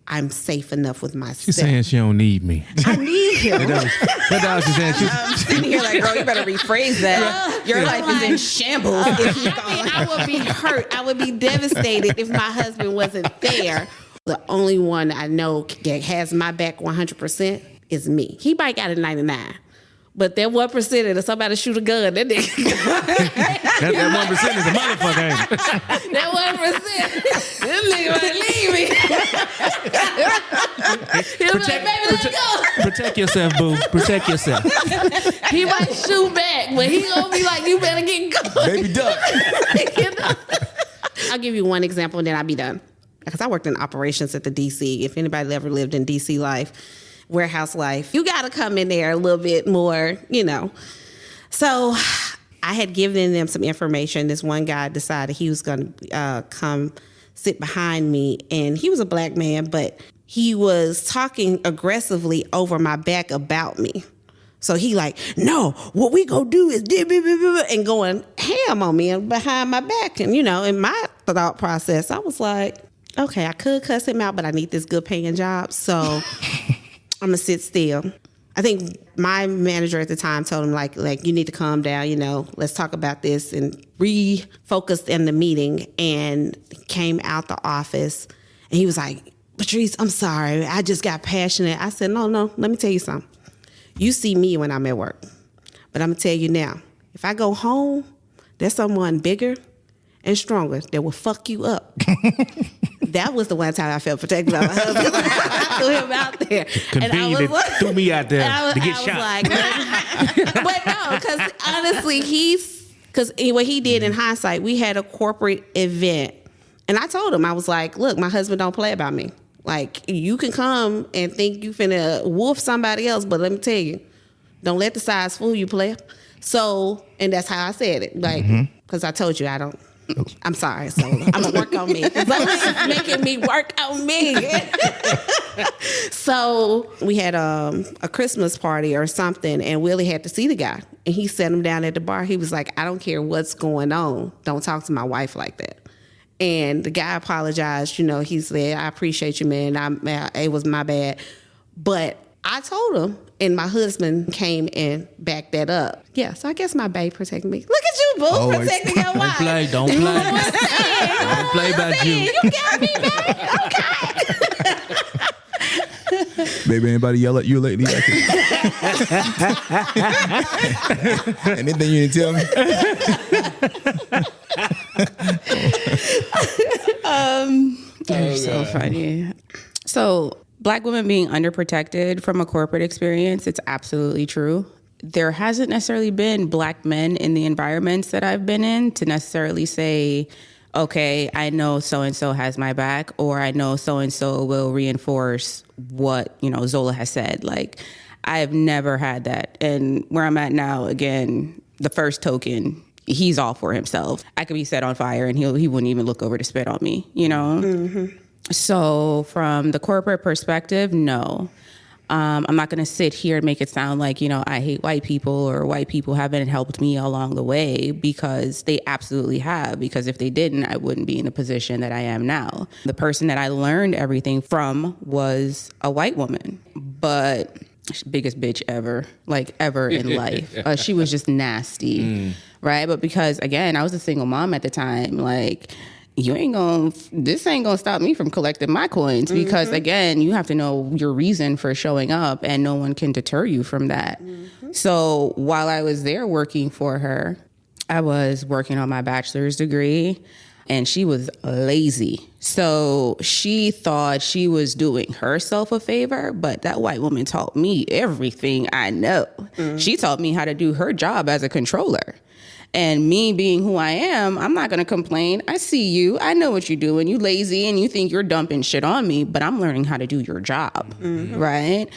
I'm safe enough with myself. She's saying she don't need me. I need him. That's all she's saying. I'm sitting here like, girl, you better rephrase that. Your life is in shambles. If he's gone. I would be hurt. I would be devastated if my husband wasn't there. The only one I know that has my back 100% is me. He might got a 99. But that 1% if somebody shoot a gun, that nigga. that 1% is a motherfucker, ain't it? That 1%, this nigga might leave me. He'll be like, baby, let's go. Protect yourself, boo. Protect yourself. He might shoot back, but he gonna be like, you better get going. Baby duck. You know? I'll give you one example and then I'll be done. Because I worked in operations at the DC. If anybody ever lived in DC life, warehouse life, you got to come in there a little bit more, you know. So I had given them some information. This one guy decided he was going to come sit behind me, and he was a black man, but he was talking aggressively over my back about me. So he like, no, what we gonna do is and going ham on me and behind my back. And, you know, in my thought process, I was like, okay, I could cuss him out, but I need this good paying job. So I'm gonna sit still. I think my manager at the time told him like you need to calm down, you know, let's talk about this, and refocused in the meeting, and came out the office, and he was like, Patrice, I'm sorry, I just got passionate. I said, no, let me tell you something. You see me when I'm at work, but I'm gonna tell you now, if I go home, there's someone bigger and stronger that will fuck you up. That was the one time I felt protected by my husband. I threw him out there. Convenient that threw me out there to get shot. Like, but no, because honestly, because what he did in hindsight, we had a corporate event. And I told him, I was like, look, my husband don't play about me. Like, you can come and think you finna wolf somebody else, but let me tell you, don't let the size fool you, player. So, and that's how I said it. Like, because I told you I'm sorry, so I'm gonna work on me. It's making me work on me. So we had a Christmas party or something, and Willie had to see the guy, and he sat him down at the bar. He was like, I don't care what's going on, don't talk to my wife like that. And the guy apologized. You know, he said, I appreciate you, man. It was my bad. But I told him, and my husband came and backed that up. Yeah, so I guess my babe protected me. Look at you, boo, protecting your wife. Don't play. Don't play about you. You got me, babe. Okay. Baby, anybody yell at you lately? Anything you need to tell me? You're so funny. So, Black women being underprotected from a corporate experience, it's absolutely true. There hasn't necessarily been Black men in the environments that I've been in to necessarily say, okay, I know so-and-so has my back, or I know so-and-so will reinforce what, you know, Zola has said. Like, I have never had that. And where I'm at now, again, the first token he's all for himself. I could be set on fire and he wouldn't even look over to spit on me, you know? Mm-hmm. So from the corporate perspective, no. I'm not going to sit here and make it sound like, you know, I hate white people or white people haven't helped me along the way, because they absolutely have. Because if they didn't, I wouldn't be in the position that I am now. The person that I learned everything from was a white woman, but biggest bitch ever, like ever in life. She was just nasty, right? But because, again, I was a single mom at the time, like, this ain't gonna stop me from collecting my coins, because again, you have to know your reason for showing up, and no one can deter you from that. So while I was there working for her, I was working on my bachelor's degree, and she was lazy. So she thought she was doing herself a favor, but that white woman taught me everything I know. She taught me how to do her job as a controller. And me being who I am, I'm not going to complain. I see you. I know what you're doing. You lazy and you think you're dumping shit on me, but I'm learning how to do your job, right?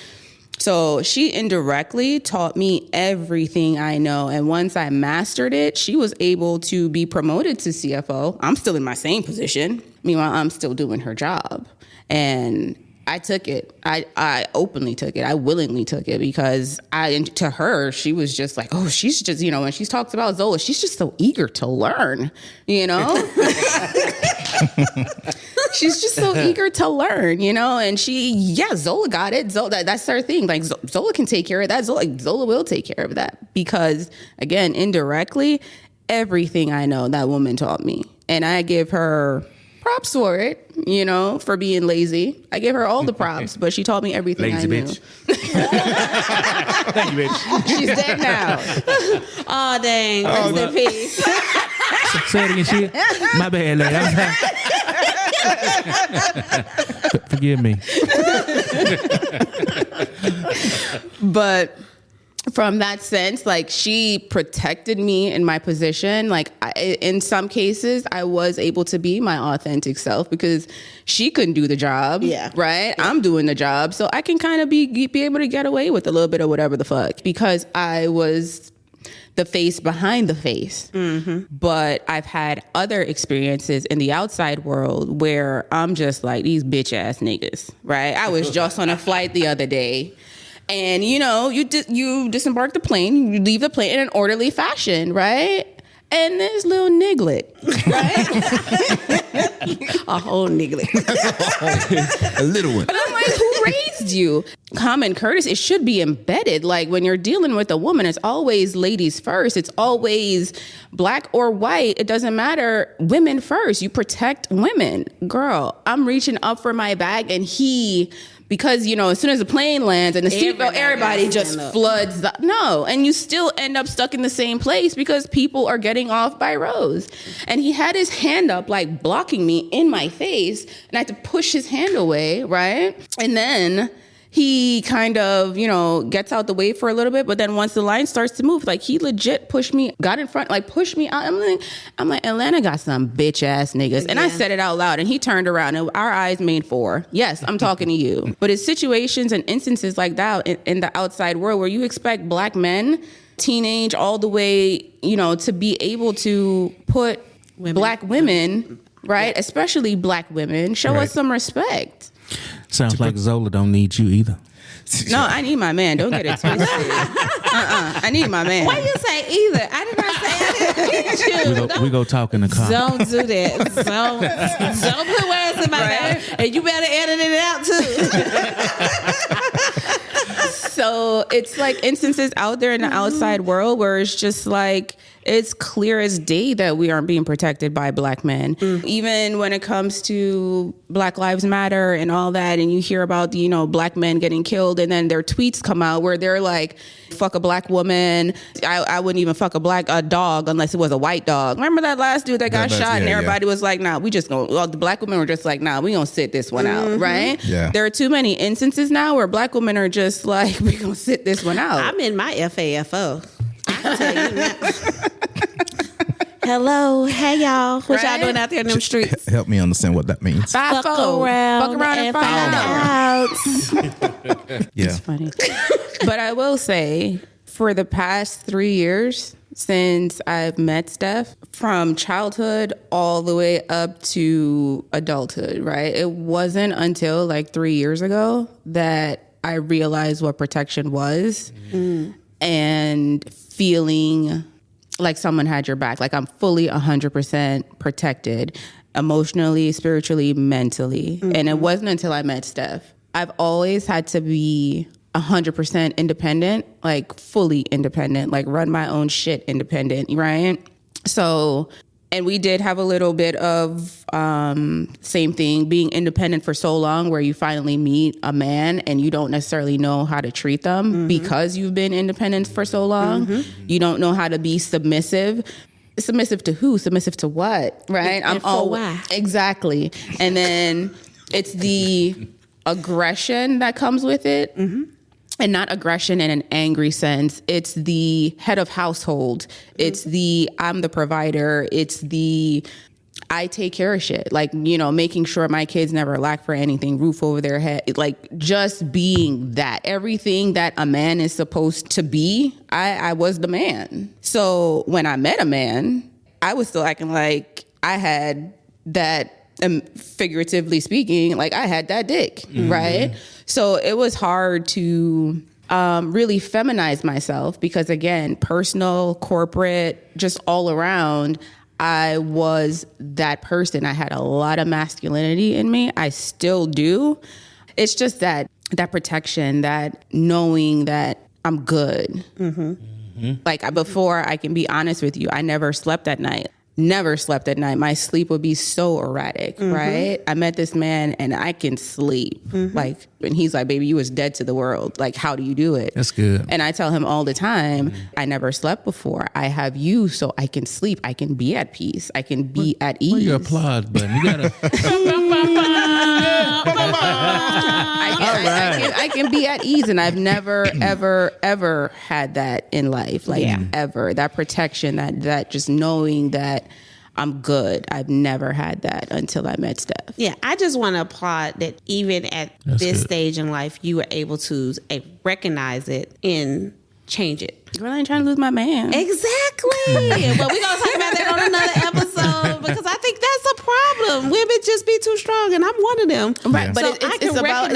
So she indirectly taught me everything I know. And once I mastered it, she was able to be promoted to CFO. I'm still in my same position. Meanwhile, I'm still doing her job. And I took it. I openly took it. I willingly took it, because to her, she was just like, oh, she's just, you know, when she talks about Zola, she's just so eager to learn, you know? She's just so eager to learn, you know? And Zola got it. That's her thing. Like, Zola can take care of that. Zola will take care of that, because, again, indirectly, everything I know, that woman taught me. And I give her props for it, you know, for being lazy. I give her all the props, but she taught me everything lazy I knew. Bitch. Thank you, bitch. She's dead now. Oh, dang. Rest in peace. Say it again, shit. My bad, lady. Forgive me. But from that sense, like, she protected me in my position. Like, in some cases, I was able to be my authentic self, because she couldn't do the job. Yeah. Right? Yeah. I'm doing the job. So I can kind of be able to get away with a little bit of whatever the fuck, because I was the face behind the face. But I've had other experiences in the outside world where I'm just like, these bitch ass niggas, right? I was just on a flight the other day. And, you know, you disembark the plane, you leave the plane in an orderly fashion, right? And this little niglet, right? A whole niglet. A little one. And I'm like, who raised you? Common courtesy, it should be embedded. Like, when you're dealing with a woman, it's always ladies first. It's always black or white. It doesn't matter. Women first. You protect women. Girl, I'm reaching up for my bag, and because, you know, as soon as the plane lands and the seatbelt, everybody just floods. And you still end up stuck in the same place, because people are getting off by rows. And he had his hand up, like, blocking me in my face, and I had to push his hand away, right? And then he kind of, you know, gets out the way for a little bit, but then once the line starts to move, like, he legit pushed me, got in front, like, pushed me out. I'm like, Atlanta got some bitch ass niggas. Yeah. And I said it out loud, and he turned around, and our eyes made four. Yes, I'm talking to you. But it's situations and instances like that in the outside world where you expect black men, teenage all the way, you know, to be able to put black women, right? Yeah. Especially black women, show us some respect. Sounds like Zola don't need you either. No, I need my man. Don't get it twisted. I need my man. Why you say either? I did not say I didn't need you. We go talk in the car. Don't do that. Don't put words in my mouth. And you better edit it out too. So it's like instances out there in the outside world where it's just like, it's clear as day that we aren't being protected by black men. Even when it comes to Black Lives Matter and all that, and you hear about, you know, black men getting killed, and then their tweets come out where they're like, fuck a black woman. I wouldn't even fuck a dog unless it was a white dog. Remember that last dude that got shot, and everybody was like, nah, we just gonna, well, the black women were just like, nah, we gonna sit this one out, right? Yeah. There are too many instances now where black women are just like, we gonna sit this one out. I'm in my FAFO. I can tell you that. Hello, hey y'all. What y'all doing out there in them streets? Help me understand what that means. Fuck around and find out. Yeah. It's funny. But I will say, for the past 3 years, since I've met Steph, from childhood all the way up to adulthood, right? It wasn't until like 3 years ago that I realized what protection was and feeling like someone had your back. Like I'm fully 100% protected emotionally, spiritually, mentally. And it wasn't until I met Steph. I've always had to be 100% independent, like fully independent, like run my own shit independent, right? So, and we did have a little bit of same thing, being independent for so long where you finally meet a man and you don't necessarily know how to treat them because you've been independent for so long. You don't know how to be submissive. Submissive to who? Submissive to what? Right? And for why? Exactly. And then it's the aggression that comes with it. And not aggression in an angry sense. It's the head of household. It's the I'm the provider. It's the I take care of shit. Like, you know, making sure my kids never lack for anything, roof over their head. Like just being that. Everything that a man is supposed to be, I was the man. So when I met a man, I was still acting like I had that, figuratively speaking, like I had that dick, right? So it was hard to really feminize myself because, again, personal, corporate, just all around, I was that person. I had a lot of masculinity in me. I still do. It's just that protection, that knowing that I'm good. Like before, I can be honest with you, I never slept at night. Never slept at night. My sleep would be so erratic, right? I met this man and I can sleep. Like, and he's like, baby, you was dead to the world. Like, how do you do it? That's good. And I tell him all the time, I never slept before. I have you so I can sleep. I can be at peace. I can be at ease. Where your applause button? You gotta. I can be at ease, and I've never, ever had that in life. Like ever. That protection, that just knowing that I'm good. I've never had that until I met Steph. Yeah, I just want to applaud that even at this stage in life, you were able to recognize it and change it. Girl, I ain't trying to lose my man. Exactly. But we're going to talk about that on another episode because I think that's a problem. Women just be too strong, and I'm one of them. Right, but so it's about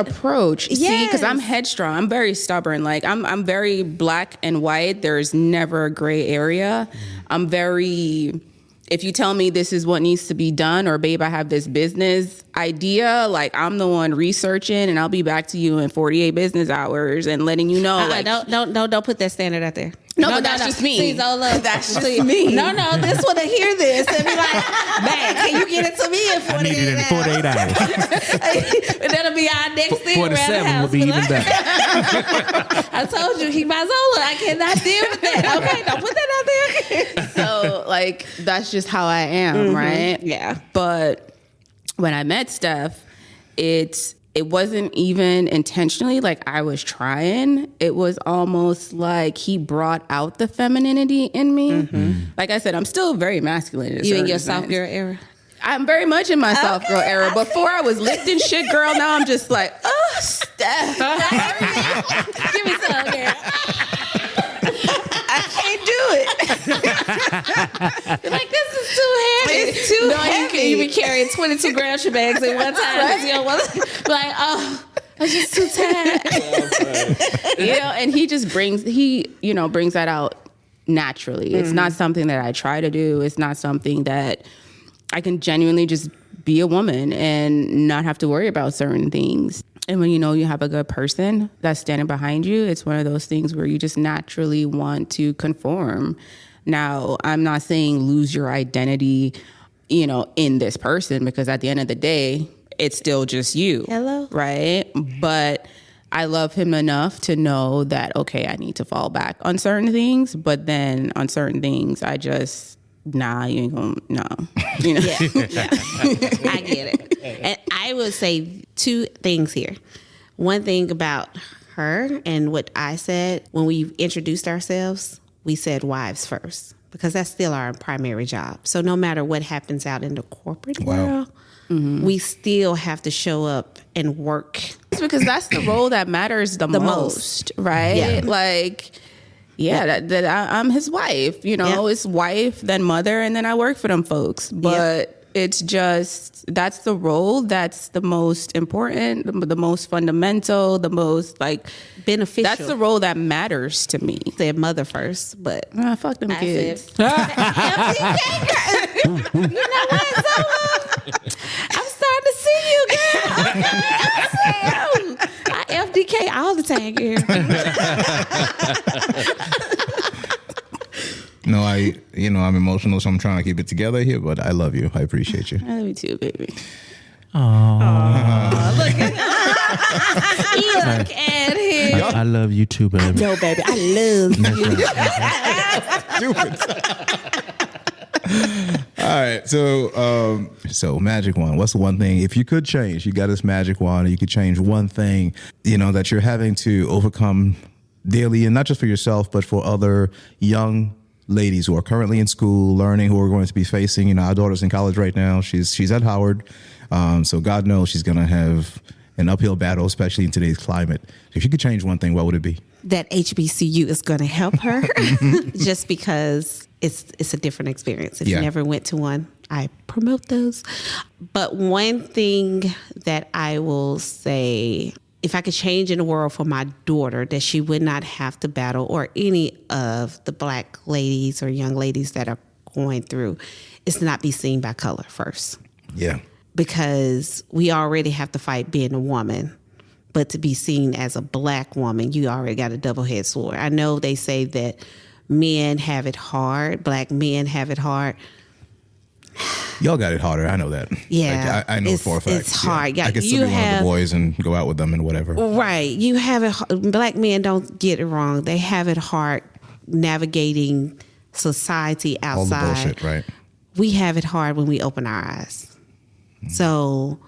approach. Yes. See, because I'm headstrong. I'm very stubborn. Like I'm very black and white. There's never a gray area. I'm very... If you tell me this is what needs to be done, or babe, I have this business idea, like I'm the one researching, and I'll be back to you in 48 business hours and letting you know. Like, don't put that standard out there. No, but that's just me. See, Zola, that's just me. No, this one to hear this and be like, man, can you get it to me in 48 hours? I need it in 48 hours. And that'll be our next thing. 47 will be even better. I told you, he my Zola. I cannot deal with that. Okay, don't put that out there. So, like, that's just how I am, right? Yeah. But when I met Steph, it wasn't even intentionally like I was trying. It was almost like he brought out the femininity in me. Like I said, I'm still very masculine. You in your soft girl era? I'm very much in my soft girl era. Before I was lifting shit, girl. Now I'm just like, oh, Steph. Give me some, girl. I can't do it. Like, this is too heavy. It's too heavy. You be carrying 22 grocery bags at one time. Right? You know, like, oh, I'm just too tired. You know, and he just brings that out naturally. It's not something that I try to do. It's not something that I can genuinely just be a woman and not have to worry about certain things. And when you know you have a good person that's standing behind you, it's one of those things where you just naturally want to conform. Now, I'm not saying lose your identity, in this person, because at the end of the day, it's still just you. Hello. Right? But I love him enough to know that, okay, I need to fall back on certain things. But then on certain things, I just... Nah, you ain't gonna, no. Yeah. I get it. And I would say two things here. One thing about her and what I said when we introduced ourselves, we said wives first, because that's still our primary job. So no matter what happens out in the corporate world, we still have to show up and work. It's because that's the role that matters the most, right? Yeah. Like... I'm his wife, it's wife, then mother, and then I work for them folks. But it's just, that's the role that's the most important, the most fundamental, the most beneficial. That's the role that matters to me. I said mother first, but fuck them kids. You know what? I'm starting to see you, girl. I FDK all the time, girl. No, I'm emotional, so I'm trying to keep it together here, but I love you. I appreciate you. I love you too, baby. Aww. Look at him. I love you too, baby. No, baby, I love you. All right, so magic wand. What's the one thing, if you could change, you got this magic wand, and you could change one thing, that you're having to overcome daily, and not just for yourself, but for other young ladies who are currently in school, learning, who are going to be facing, our daughter's in college right now. She's at Howard. So God knows she's going to have an uphill battle, especially in today's climate. If you could change one thing, what would it be? That HBCU is going to help her just because it's a different experience. If you never went to one, I promote those. But one thing that I will say, if I could change in the world for my daughter, that she would not have to battle, or any of the Black ladies or young ladies that are going through, is to not be seen by color first. Yeah. Because we already have to fight being a woman, but to be seen as a Black woman, you already got a double-edged sword. I know they say that men have it hard, Black men have it hard. Y'all got it harder. I know that. Yeah. I know for a fact. It's hard. Yeah. I can still be one of the boys and go out with them and whatever. Right. You have it. Black men, don't get it wrong. They have it hard navigating society outside. All the bullshit, right? We have it hard when we open our eyes. So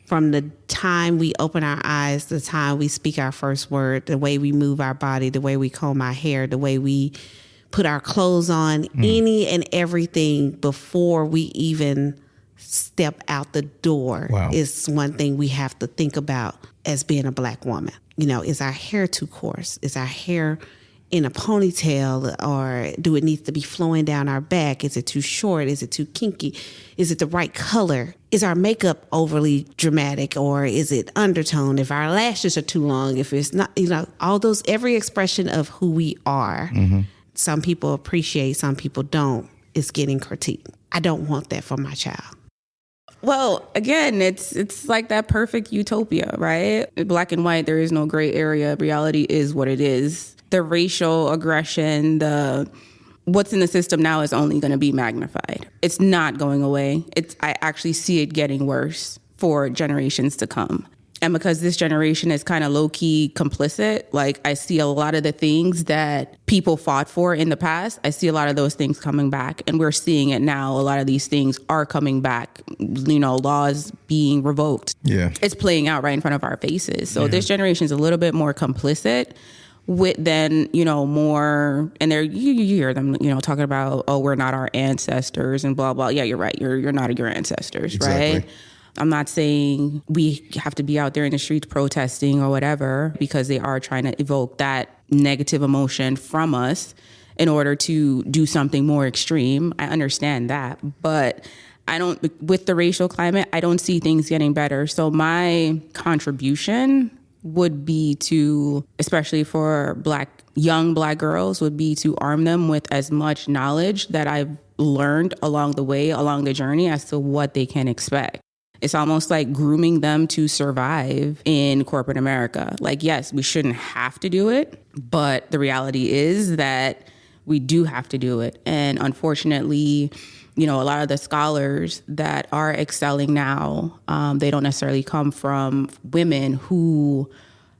from the time we open our eyes, the time we speak our first word, the way we move our body, the way we comb our hair, the way we put our clothes on, any and everything before we even step out the door is one thing we have to think about as being a Black woman. Is our hair too coarse? Is our hair in a ponytail, or do it need to be flowing down our back? Is it too short? Is it too kinky? Is it the right color? Is our makeup overly dramatic, or is it undertone? If our lashes are too long, if it's not, all those, every expression of who we are. Some people appreciate, some people don't, is getting critiqued. I don't want that for my child. Well, again, it's like that perfect utopia, right? Black and white, there is no gray area. Reality is what it is. The racial aggression, what's in the system now is only going to be magnified. It's not going away. I actually see it getting worse for generations to come. And because this generation is kind of low-key complicit, I see a lot of the things that people fought for in the past, I see a lot of those things coming back. And we're seeing it now. A lot of these things are coming back, laws being revoked. Yeah. It's playing out right in front of our faces. So this generation is a little bit more complicit than more, and you hear them, talking about, oh, we're not our ancestors and blah, blah. Yeah, you're right. You're not your ancestors, exactly. Right? I'm not saying we have to be out there in the streets protesting or whatever, because they are trying to evoke that negative emotion from us in order to do something more extreme. I understand that, but with the racial climate, I don't see things getting better. So my contribution would be to, especially for young Black girls, would be to arm them with as much knowledge that I've learned along the way, along the journey, as to what they can expect. It's almost like grooming them to survive in corporate America. Yes, we shouldn't have to do it, but the reality is that we do have to do it. And unfortunately, a lot of the scholars that are excelling now, they don't necessarily come from women who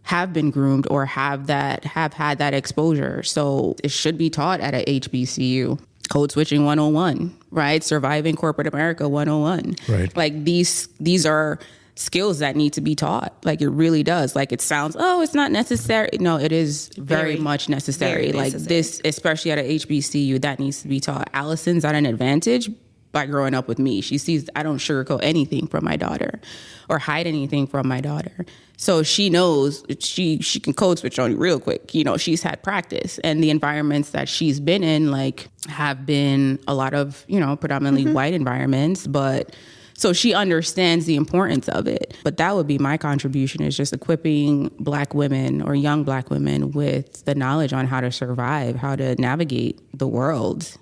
have been groomed or have had that exposure. So it should be taught at a HBCU. Code switching 101, right? Surviving corporate America 101. Right. These are skills that need to be taught. It really does. It sounds, oh, it's not necessary. No, it is very much necessary. Very necessary. This, especially at a HBCU, that needs to be taught. Allison's at an advantage by growing up with me. She sees I don't sugarcoat anything from my daughter or hide anything from my daughter. So she knows she can code switch on you real quick. You know, she's had practice, and the environments that she's been in like have been a lot of, you know, predominantly white environments, but so she understands the importance of it. But that would be my contribution, is just equipping Black women or young Black women with the knowledge on how to survive, how to navigate the world.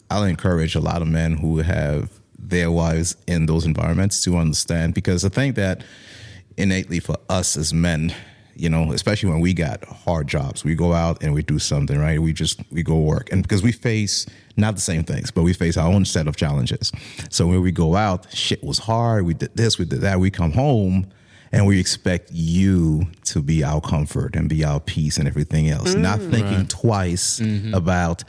I'll encourage a lot of men who have their wives in those environments to understand, because I think that innately for us as men, you know, especially when we got hard jobs, we go out and we do something, right? We go work. And because we face not the same things, but we face our own set of challenges. So when we go out, shit was hard. We did this, we did that. We come home and we expect you to be our comfort and be our peace and everything else, not thinking twice about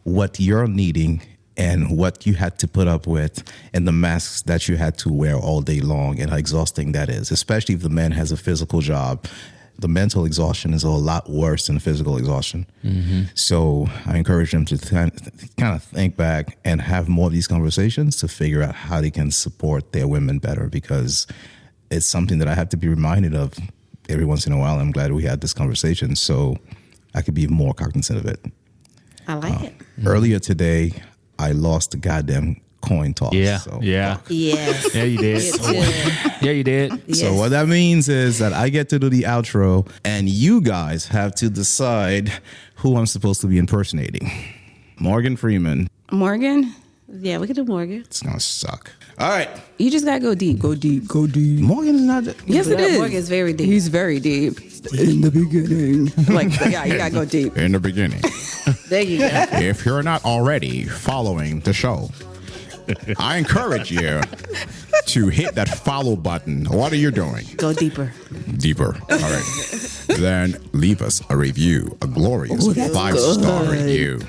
what you're needing and what you had to put up with and the masks that you had to wear all day long and how exhausting that is, especially if the man has a physical job. The mental exhaustion is a lot worse than the physical exhaustion. So I encourage them to kind of think back and have more of these conversations to figure out how they can support their women better, because it's something that I have to be reminded of every once in a while. I'm glad we had this conversation so I could be more cognizant of it. I like it. Earlier today, I lost the goddamn coin toss. Yeah, so. yeah. Yes. Yeah, you did. Yeah, you did. Yes. So what that means is that I get to do the outro and you guys have to decide who I'm supposed to be impersonating. Morgan Freeman. Morgan, Yeah, we can do Morgan. It's going to suck. All right. you just gotta go deep. Go deep. Go deep. Morgan is not... Yes, it is. Morgan's very deep. He's very deep. In the beginning. Like, yeah, you gotta go deep. In the beginning. There you go. If you're not already following the show, I encourage you to hit that follow button. What are you doing? Go deeper. Deeper. All right. Then leave us a review, a glorious 5-star review.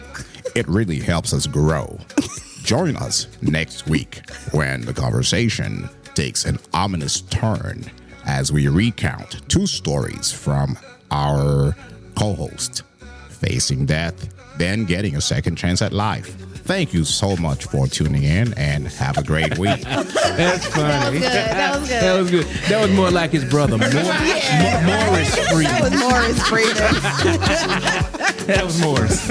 It really helps us grow. Join us next week when the conversation takes an ominous turn as we recount 2 stories from our co-host facing death, then getting a second chance at life. Thank you so much for tuning in and have a great week. That's funny. That was good. That was good. That was more like his brother, Morris Freeman. That was Morris Freeman. That was Morris.